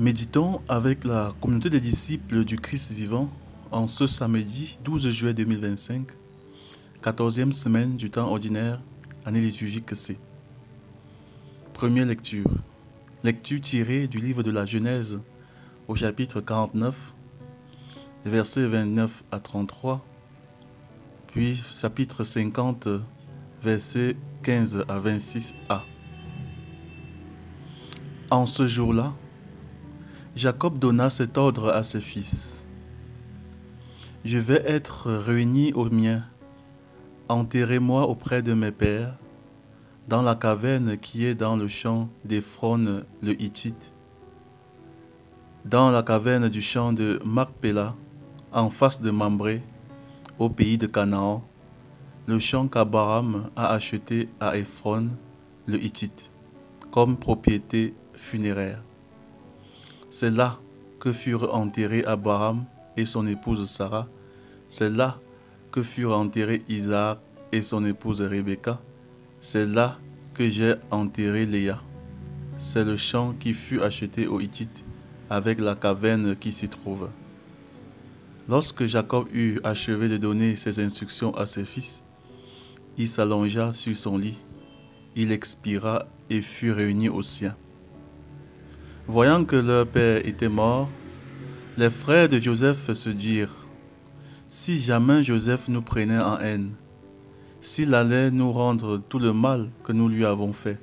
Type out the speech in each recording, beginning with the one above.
Méditons avec la communauté des disciples du Christ vivant en ce samedi 12 juillet 2025, 14e semaine du temps ordinaire, année liturgique C. Première lecture. Lecture tirée du livre de la Genèse au chapitre 49, versets 29 à 33, puis chapitre 50, versets 15 à 26a. En ce jour-là, Jacob donna cet ordre à ses fils. « Je vais être réuni aux miens. Enterrez-moi auprès de mes pères, dans la caverne qui est dans le champ d'Éphron le Hittite, dans la caverne du champ de Macpéla, en face de Mambré, au pays de Canaan, le champ qu'Abraham a acheté à Éphron le Hittite, comme propriété funéraire. C'est là que furent enterrés Abraham et son épouse Sarah. C'est là que furent enterrés Isaac et son épouse Rebecca. C'est là que j'ai enterré Léa. C'est le champ qui fut acheté aux Hittites avec la caverne qui s'y trouve. » Lorsque Jacob eut achevé de donner ses instructions à ses fils, il s'allongea sur son lit. Il expira et fut réuni aux siens. Voyant que leur père était mort, les frères de Joseph se dirent : « Si jamais Joseph nous prenait en haine, s'il allait nous rendre tout le mal que nous lui avons fait. »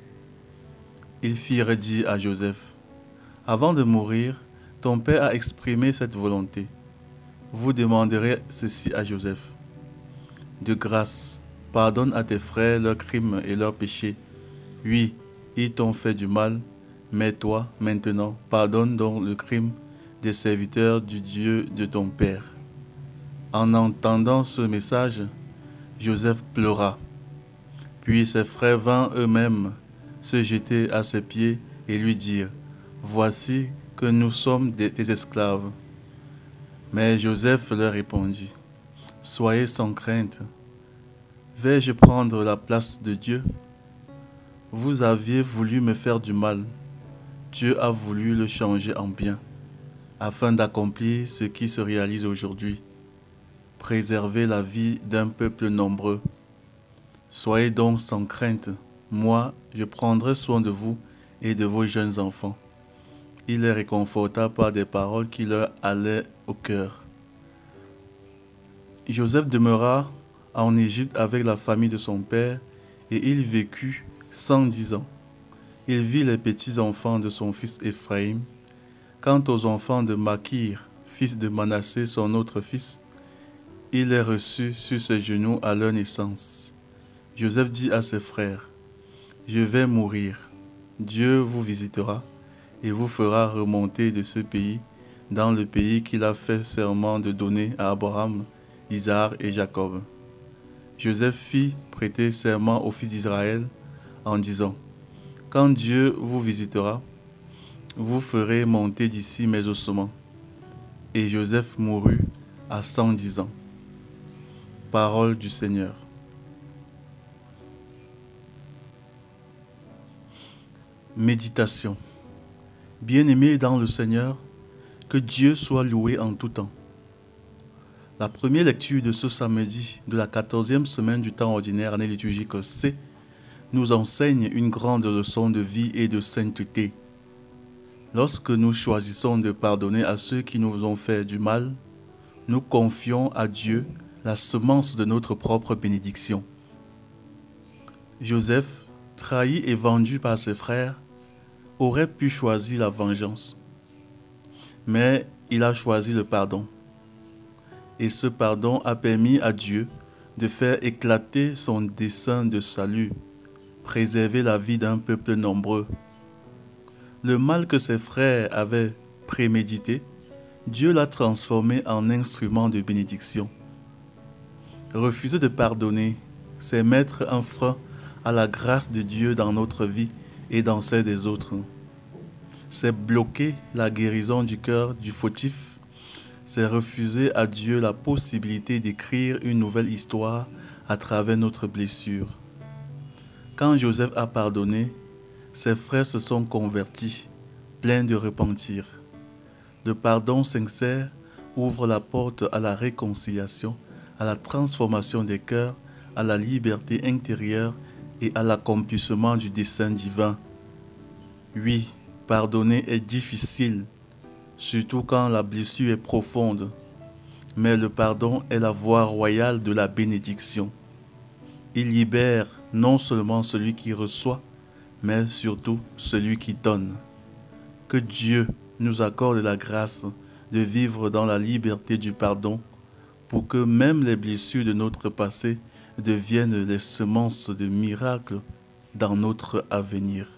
Ils firent dire à Joseph : « Avant de mourir, ton père a exprimé cette volonté. Vous demanderez ceci à Joseph : de grâce, pardonne à tes frères leurs crimes et leurs péchés. Oui, ils t'ont fait du mal, mais toi, maintenant, pardonne donc le crime des serviteurs du Dieu de ton père. » En entendant ce message, Joseph pleura. Puis ses frères vinrent eux-mêmes se jeter à ses pieds et lui dirent : « Voici que nous sommes tes esclaves. » Mais Joseph leur répondit : « Soyez sans crainte. Vais-je prendre la place de Dieu ? Vous aviez voulu me faire du mal. Dieu a voulu le changer en bien, afin d'accomplir ce qui se réalise aujourd'hui, préserver la vie d'un peuple nombreux. Soyez donc sans crainte, moi je prendrai soin de vous et de vos jeunes enfants. » Il les réconforta par des paroles qui leur allaient au cœur. Joseph demeura en Égypte avec la famille de son père et il vécut 110 ans. Il vit les petits-enfants de son fils Éphraïm. Quant aux enfants de Makir, fils de Manassé, son autre fils, il les reçut sur ses genoux à leur naissance. Joseph dit à ses frères : « Je vais mourir. Dieu vous visitera et vous fera remonter de ce pays dans le pays qu'il a fait serment de donner à Abraham, Isaac et Jacob. » Joseph fit prêter serment aux fils d'Israël en disant : « Quand Dieu vous visitera, vous ferez monter d'ici mes ossements. » Et Joseph mourut à 110 ans. Parole du Seigneur. Méditation. Bien-aimés dans le Seigneur, que Dieu soit loué en tout temps. La première lecture de ce samedi de la 14e semaine du temps ordinaire, année liturgique C, nous enseigne une grande leçon de vie et de sainteté. Lorsque nous choisissons de pardonner à ceux qui nous ont fait du mal, nous confions à Dieu la semence de notre propre bénédiction. Joseph, trahi et vendu par ses frères, aurait pu choisir la vengeance, mais il a choisi le pardon. Et ce pardon a permis à Dieu de faire éclater son dessein de salut, préserver la vie d'un peuple nombreux. Le mal que ses frères avaient prémédité, Dieu l'a transformé en instrument de bénédiction. Refuser de pardonner, c'est mettre un frein à la grâce de Dieu dans notre vie et dans celle des autres. C'est bloquer la guérison du cœur du fautif. C'est refuser à Dieu la possibilité d'écrire une nouvelle histoire à travers notre blessure. Quand Joseph a pardonné, ses frères se sont convertis, pleins de repentir. Le pardon sincère ouvre la porte à la réconciliation, à la transformation des cœurs, à la liberté intérieure et à l'accomplissement du dessein divin. Oui, pardonner est difficile, surtout quand la blessure est profonde. Mais le pardon est la voie royale de la bénédiction. Il libère non seulement celui qui reçoit, mais surtout celui qui donne. Que Dieu nous accorde la grâce de vivre dans la liberté du pardon pour que même les blessures de notre passé deviennent les semences de miracles dans notre avenir.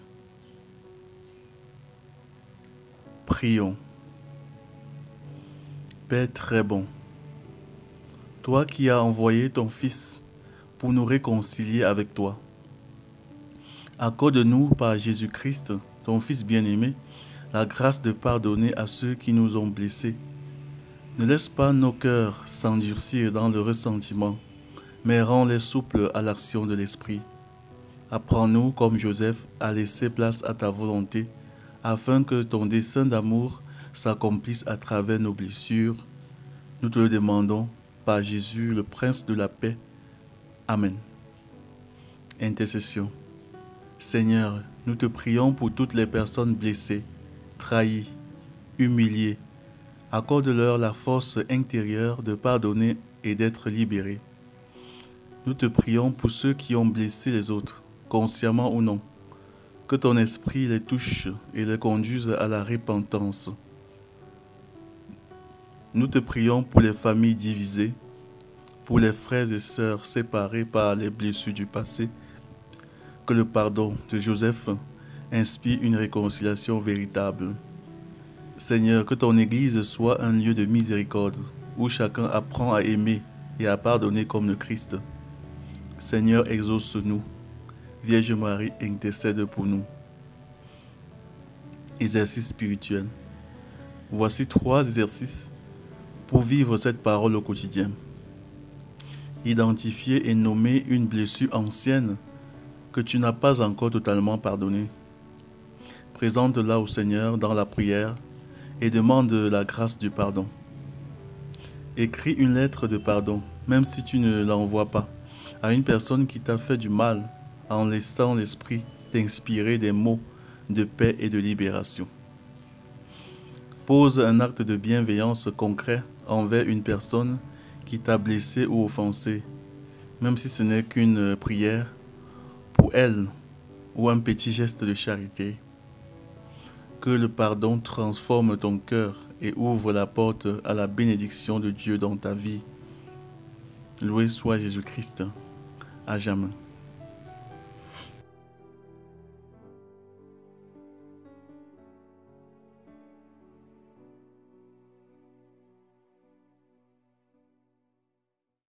Prions. Père très bon, toi qui as envoyé ton Fils pour nous réconcilier avec toi, accorde-nous par Jésus-Christ, ton Fils bien-aimé, la grâce de pardonner à ceux qui nous ont blessés. Ne laisse pas nos cœurs s'endurcir dans le ressentiment, mais rends-les souples à l'action de l'Esprit. Apprends-nous, comme Joseph, à laisser place à ta volonté, afin que ton dessein d'amour s'accomplisse à travers nos blessures. Nous te le demandons par Jésus, le Prince de la paix. Amen. Intercession. Seigneur, nous te prions pour toutes les personnes blessées, trahies, humiliées. Accorde-leur la force intérieure de pardonner et d'être libérés. Nous te prions pour ceux qui ont blessé les autres, consciemment ou non. Que ton esprit les touche et les conduise à la repentance. Nous te prions pour les familles divisées, pour les frères et sœurs séparés par les blessures du passé. Que le pardon de Joseph inspire une réconciliation véritable. Seigneur, que ton Église soit un lieu de miséricorde, où chacun apprend à aimer et à pardonner comme le Christ. Seigneur, exauce-nous. Vierge Marie, intercède pour nous. Exercice spirituel. Voici 3 exercices pour vivre cette parole au quotidien. Identifier et nommer une blessure ancienne que tu n'as pas encore totalement pardonnée. Présente-la au Seigneur dans la prière et demande la grâce du pardon. Écris une lettre de pardon, même si tu ne l'envoies pas, à une personne qui t'a fait du mal, en laissant l'Esprit t'inspirer des mots de paix et de libération. Pose un acte de bienveillance concret envers une personne qui t'a blessé ou offensé, même si ce n'est qu'une prière pour elle ou un petit geste de charité. Que le pardon transforme ton cœur et ouvre la porte à la bénédiction de Dieu dans ta vie. Loué soit Jésus-Christ, à jamais.